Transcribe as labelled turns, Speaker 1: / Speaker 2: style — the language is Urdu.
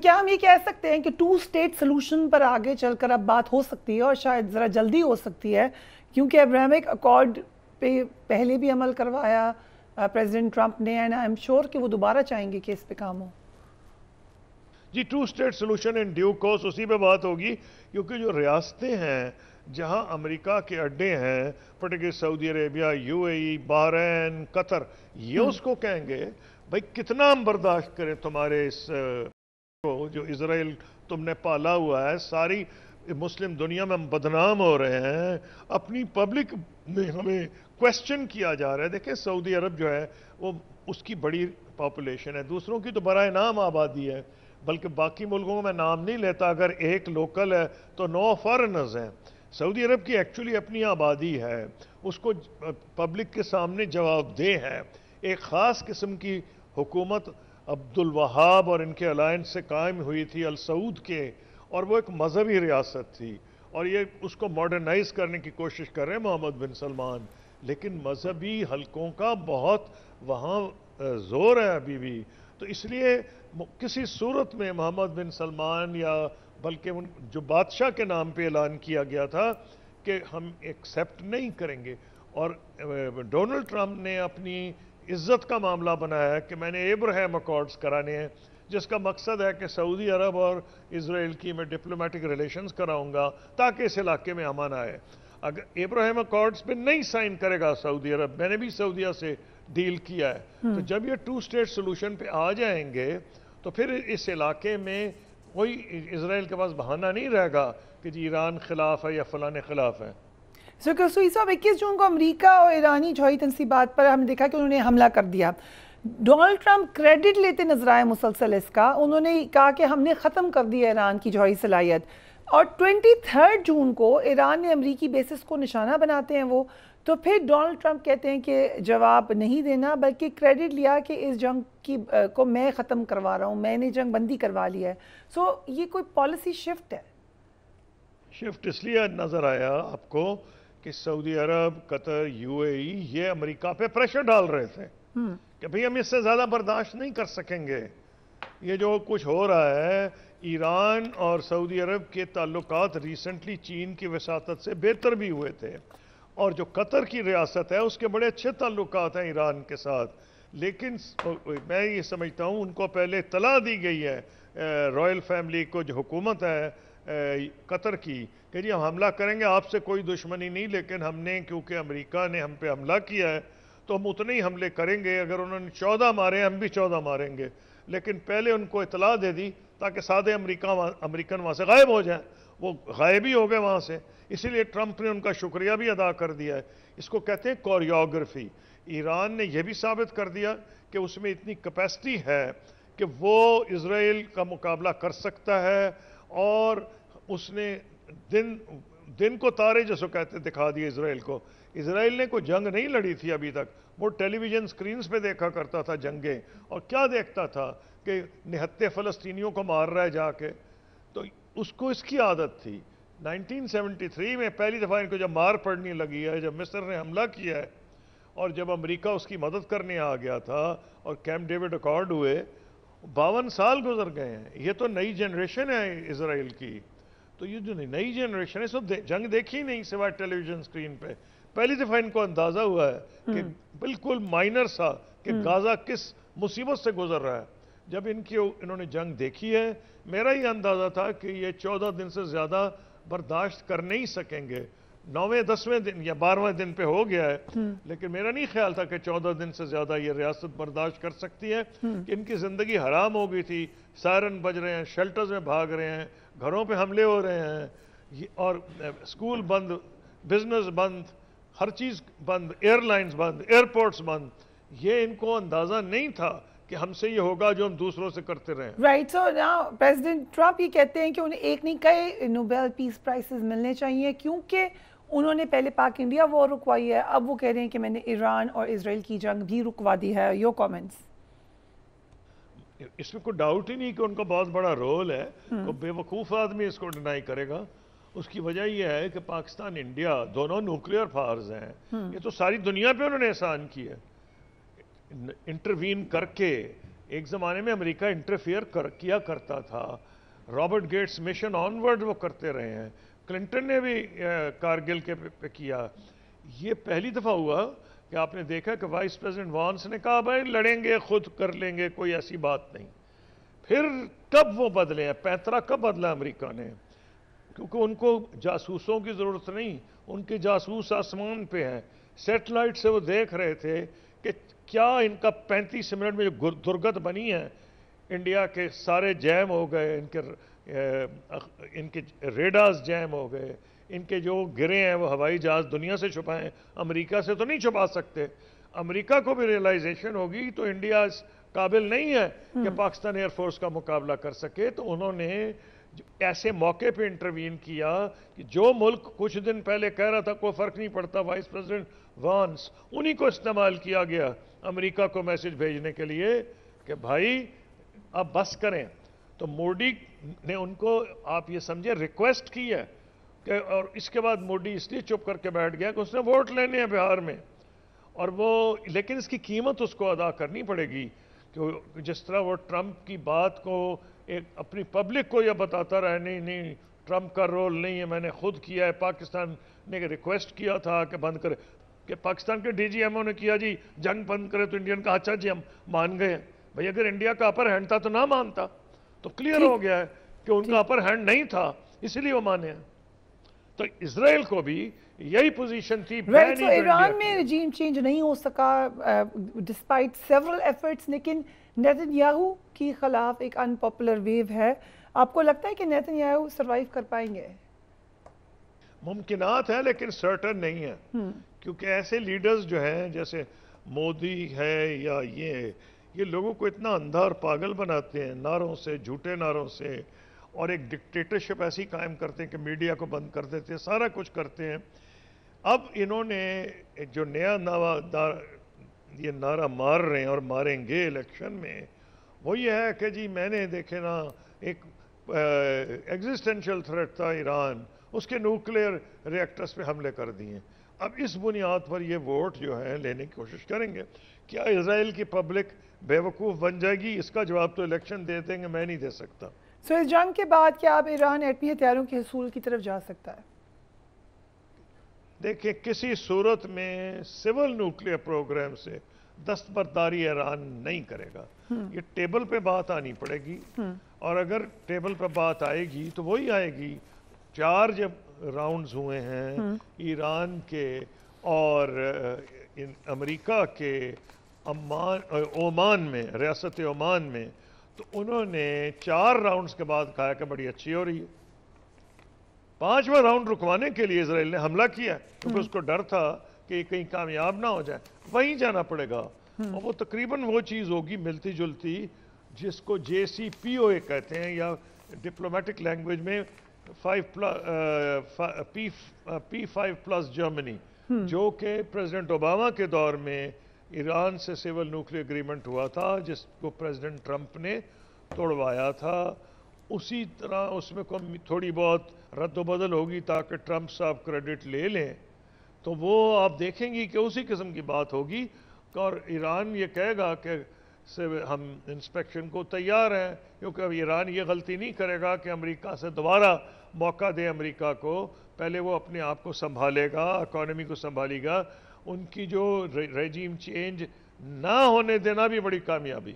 Speaker 1: کیا ہم یہ کہہ سکتے ہیں کہ ٹو اسٹیٹ سلوشن پر آگے چل کر اب بات ہو سکتی ہے اور شاید ذرا جلدی ہو سکتی ہے، کیونکہ ابراہمک اکارڈ پہ پہلے بھی عمل کروایا پریزیڈنٹ ٹرمپ نے، اینڈ آئی ایم شیور کہ وہ دوبارہ چاہیں گے کہ اس پہ کام ہو؟
Speaker 2: جی، two state solution in due course اسی پہ بات ہوگی، کیونکہ جو ریاستیں ہیں جہاں امریکہ کے اڈے ہیں، پرٹیکولر سعودی عربیہ، یو اے ای، بحرین، قطر، یہ اس کو کہیں گے بھائی کتنا ہم برداشت کریں تمہارے اس کو جو اسرائیل تم نے پالا ہوا ہے، ساری مسلم دنیا میں ہم بدنام ہو رہے ہیں، اپنی پبلک میں ہمیں کویسچن کیا جا رہا ہے۔ دیکھیں سعودی عرب جو ہے وہ اس کی بڑی پاپولیشن ہے، دوسروں کی تو برائے نام آبادی ہے، بلکہ باقی ملکوں میں نام نہیں لیتا، اگر ایک لوکل ہے تو 9 فارنرز ہیں۔ سعودی عرب کی ایکچولی اپنی آبادی ہے، اس کو پبلک کے سامنے جواب دہ ہے۔ ایک خاص قسم کی حکومت عبد الوہاب اور ان کے الائنس سے قائم ہوئی تھی السعود کے، اور وہ ایک مذہبی ریاست تھی، اور یہ اس کو ماڈرنائز کرنے کی کوشش کر رہے ہیں محمد بن سلمان، لیکن مذہبی حلقوں کا بہت وہاں زور ہے ابھی بھی۔ تو اس لیے کسی صورت میں محمد بن سلمان یا بلکہ جو بادشاہ کے نام پہ اعلان کیا گیا تھا کہ ہم ایکسیپٹ نہیں کریں گے، اور ڈونلڈ ٹرمپ نے اپنی عزت کا معاملہ بنایا کہ میں نے ابراہیم اکارڈز کرانے ہیں، جس کا مقصد ہے کہ سعودی عرب اور اسرائیل کی میں ڈپلومیٹک ریلیشنز کراؤں گا تاکہ اس علاقے میں امن آئے۔ اگر ابراہیم اکارڈز پہ نہیں سائن کرے گا سعودی عرب، میں نے بھی سعودیہ سے ڈیل کیا ہے، تو جب یہ ٹو اسٹیٹ سلوشن پہ آ جائیں گے تو پھر اس علاقے میں کوئی اسرائیل کے پاس بہانہ نہیں رہے گا کہ جی ایران خلاف ہے یا فلاں خلاف ہے۔
Speaker 1: سوئی صاحب، 21 جون کو امریکہ اور ایرانی جوہری تنصیبات پر ہم نے دیکھا کہ انہوں نے حملہ کر دیا۔ ڈونلڈ ٹرمپ کریڈٹ لیتے نظر آئے مسلسل اس کا، انہوں نے کہا کہ ہم نے ختم کر دیا ایران کی جوہری صلاحیت، اور 23 جون کو ایران نے امریکی بیسس کو نشانہ بناتے ہیں وہ، تو پھر ڈونلڈ ٹرمپ کہتے ہیں کہ جواب نہیں دینا بلکہ کریڈٹ لیا کہ اس جنگ کو میں ختم کروا رہا ہوں، میں نے جنگ بندی کروا لی ہے۔ سو یہ کوئی پالیسی شفٹ ہے؟
Speaker 2: شفٹ اس لیے نظر آیا آپ کو کہ سعودی عرب، قطر، یو اے ای یہ امریکہ پہ پریشر ڈال رہے تھے کہ بھئی ہم اس سے زیادہ برداشت نہیں کر سکیں گے۔ یہ جو کچھ ہو رہا ہے، ایران اور سعودی عرب کے تعلقات ریسنٹلی چین کی وساطت سے بہتر بھی ہوئے تھے، اور جو قطر کی ریاست ہے اس کے بڑے اچھے تعلقات ہیں ایران کے ساتھ، لیکن میں یہ سمجھتا ہوں ان کو پہلے اطلاع دی گئی ہے رائل فیملی کو، جو حکومت ہے قطر کی، کہ جی ہم حملہ کریں گے، آپ سے کوئی دشمنی نہیں، لیکن ہم نے کیونکہ امریکہ نے ہم پہ حملہ کیا ہے تو ہم اتنے ہی حملے کریں گے، اگر انہوں نے 14 مارے ہم بھی 14 ماریں گے، لیکن پہلے ان کو اطلاع دے دی تاکہ سادے امریکن وہاں سے غائب ہو جائیں۔ وہ غائب ہی ہو گئے وہاں سے، اسی لیے ٹرمپ نے ان کا شکریہ بھی ادا کر دیا ہے۔ اس کو کہتے ہیں کوریوگرافی۔ ایران نے یہ بھی ثابت کر دیا کہ اس میں اتنی کیپیسٹی ہے کہ وہ اسرائیل کا مقابلہ کر سکتا ہے، اور اس نے دن کو تارے جیسے کہتے دکھا دیے اسرائیل کو۔ اسرائیل نے کوئی جنگ نہیں لڑی تھی ابھی تک، وہ ٹیلی ویژن سکرینز پہ دیکھا کرتا تھا جنگیں، اور کیا دیکھتا تھا کہ نہتے فلسطینیوں کو مار رہا ہے جا کے، تو اس کو اس کی عادت تھی۔ 1973 میں پہلی دفعہ ان کو جب مار پڑنی لگی ہے، جب مصر نے حملہ کیا ہے اور جب امریکہ اس کی مدد کرنے آ گیا تھا اور کیمپ ڈیوڈ اکارڈ ہوئے، 52 سال گزر گئے ہیں۔ یہ تو نئی جنریشن ہے اسرائیل کی، تو یہ جو نئی جنریشن ہے سب جنگ دیکھی نہیں سوائے ٹیلی ویژن سکرین پہ، پہلی دفعہ ان کو اندازہ ہوا ہے کہ بالکل مائنر سا کہ غازہ کس مصیبت سے گزر رہا ہے۔ جب انہوں نے جنگ دیکھی ہے، میرا یہ اندازہ تھا کہ یہ 14 دن سے زیادہ برداشت کر نہیں سکیں گے۔ 9ویں 10ویں دن یا 12ویں دن پہ ہو گیا ہے، لیکن میرا نہیں خیال تھا کہ 14 دن سے زیادہ یہ ریاست برداشت کر سکتی ہے، کہ ان کی زندگی حرام ہو گئی تھی، سائرن بج رہے ہیں، شیلٹرز میں بھاگ رہے ہیں، گھروں پہ حملے ہو رہے ہیں، اور اسکول بند، بزنس بند، ہر چیز بند، ایئر لائنز بند، ایئرپورٹس بند۔ یہ ان کو اندازہ نہیں تھا کہ ہم سے یہ ہوگا جو ہم دوسروں سے کرتے رہے ہیں۔
Speaker 1: Right, so now president Trump یہ کہتے ہیں کہ انہیں ایک نہیں کئی نوبیل پیس پرائزز ملنے چاہیے، کیونکہ انہوں نے پہلے پاک انڈیا وار رکوائی ہے، اب وہ کہہ رہے ہیں کہ میں نے ایران اور اسرائیل کی جنگ بھی رکوا دی ہے۔ Your comments?
Speaker 2: اس میں کوئی ڈاؤٹ ہی نہیں کہ ان کا بہت بڑا رول ہے، کوئی بے وقوف آدمی اس کو ڈینائی کرے گا۔ اس کی وجہ یہ ہے کہ پاکستان انڈیا دونوں نیوکلیئر پاورز ہیں، یہ تو ساری دنیا پہ انہوں نے احسان کیا ہے، انٹروین کر کے ایک زمانے میں امریکہ انٹرفیئر کیا کرتا تھا، رابرٹ گیٹس مشن آن ورڈ وہ کرتے رہے ہیں، کلنٹن نے بھی کارگل کے پہ کیا. یہ پہلی دفعہ ہوا کہ آپ نے دیکھا کہ وائس پریزیڈنٹ وانس نے کہا بھائی لڑیں گے خود کر لیں گے، کوئی ایسی بات نہیں. پھر کب وہ بدلے ہیں؟ پیترا کب بدلا امریکہ نے؟ کیونکہ ان کو جاسوسوں کی ضرورت نہیں، ان کے جاسوس آسمان پہ ہیں. سیٹلائٹ سے وہ دیکھ رہے تھے کہ کیا ان کا 35 منٹ میں جو درگت بنی ہے، انڈیا کے سارے جیم ہو گئے، ان کے ریڈارز جیم ہو گئے، ان کے جو گرے ہیں وہ ہوائی جہاز دنیا سے چھپائیں، امریکہ سے تو نہیں چھپا سکتے. امریکہ کو بھی ریئلائزیشن ہوگی تو انڈیا اس قابل نہیں ہے کہ پاکستان ایئر فورس کا مقابلہ کر سکے. تو انہوں نے ایسے موقع پہ انٹروین کیا کہ جو ملک کچھ دن پہلے کہہ رہا تھا کوئی فرق نہیں پڑتا، وائس پریزیڈنٹ وانس، انہی کو استعمال کیا گیا امریکہ کو میسج بھیجنے کے لیے کہ بھائی اب بس کریں. تو مودی نے ان کو آپ یہ سمجھے ریکویسٹ کی ہے کہ، اور اس کے بعد مودی اس لیے چپ کر کے بیٹھ گیا کہ اس نے ووٹ لینے ہیں بہار میں، اور وہ لیکن اس کی قیمت اس کو ادا کرنی پڑے گی. کہ جس طرح وہ ٹرمپ کی بات کو اپنی پبلک کو یہ بتاتا رہا نہیں ٹرمپ کا رول نہیں ہے، میں نے خود کیا ہے، پاکستان نے ریکویسٹ کیا تھا کہ بند کرے، کہ پاکستان کے ڈی جی ایم او نے کیا جی جنگ بند کرے تو انڈین کا اچھا جی ہم مان گئے. بھئی اگر انڈیا کا اپر ہینڈ تھا تو نہ مانتا. تو کلیئر ہو گیا ہے کہ ان کا اپر ہینڈ نہیں تھا، اسی لیے وہ مانے ہیں. تو اسرائیل کو بھی یہی پوزیشن تھی.
Speaker 1: تو ایران میں رجیم چینج نہیں ہو سکا ڈسپائٹ سیورل ایفرٹس، لیکن نیتن یاہو کی خلاف ایک ان پاپولر ویو ہے. آپ کو لگتا ہے کہ نیتن یاہو سروائیو کر پائیں گے؟
Speaker 2: ممکنات ہیں لیکن سرٹن نہیں ہے، کیونکہ ایسے لیڈرز جو ہیں جیسے مودی ہے یا یہ لوگوں کو اتنا اندھا اور پاگل بناتے ہیں نعروں سے، جھوٹے نعروں سے، اور ایک ڈکٹیٹرشپ ایسی قائم کرتے ہیں کہ میڈیا کو بند کر دیتے ہیں، سارا کچھ کرتے ہیں. اب انہوں نے جو نیا یہ نعرہ مار رہے ہیں اور ماریں گے الیکشن میں، وہ یہ ہے کہ جی میں نے دیکھے نا ایک ایگزسٹینشل تھریٹ تھا ایران، اس کے نیوکلیئر ری ایکٹرز پہ حملے کر دیے. اب اس بنیاد پر یہ ووٹ جو ہے لینے کی کوشش کریں گے. کیا اسرائیل کی پبلک بیوقوف بن جائے گی؟ اس کا جواب تو الیکشن دے دیں گے، میں نہیں دے سکتا.
Speaker 1: سو اس جنگ کے بعد کیا اب ایران ایٹمی ہتھیاروں کے حصول کی طرف جا سکتا ہے؟
Speaker 2: دیکھیں کسی صورت میں سول نیوکلیئر پروگرام سے دستبرداری ایران نہیں کرے گا. یہ ٹیبل پہ بات آنی پڑے گی، اور اگر ٹیبل پہ بات آئے گی تو وہی آئے گی. 4 جب راؤنڈز ہوئے ہیں ایران کے اور امریکہ کے عمان میں، ریاست عمان میں، تو انہوں نے 4 راؤنڈز کے بعد کہا کہ بڑی اچھی ہو رہی ہے. 5واں راؤنڈ رکوانے کے لیے اسرائیل نے حملہ کیا کیونکہ اس کو ڈر تھا کہ یہ کہیں کامیاب نہ ہو جائے. وہیں جانا پڑے گا، اور وہ تقریباً وہ چیز ہوگی ملتی جلتی جس کو JCPOA کہتے ہیں، یا ڈپلومیٹک لینگویج میں P5+ جرمنی، جو کہ پریزیڈنٹ اوباما کے دور میں ایران سے سیول نیوکلیئر اگریمنٹ ہوا تھا، جس کو پریزیڈنٹ ٹرمپ نے توڑوایا تھا. اسی طرح اس میں تھوڑی بہت رد و بدل ہوگی تاکہ ٹرمپ صاحب کریڈٹ لے لیں. تو وہ آپ دیکھیں گی کہ اسی قسم کی بات ہوگی، اور ایران یہ کہے گا کہ ہم انسپیکشن کو تیار ہیں، کیونکہ اب ایران یہ غلطی نہیں کرے گا کہ امریکہ سے دوبارہ موقع دے امریکہ کو. پہلے وہ اپنے آپ کو سنبھالے گا، اکانومی کو سنبھالے گا. ان کی جو ریجیم چینج نہ ہونے دینا بھی بڑی کامیابی ہے.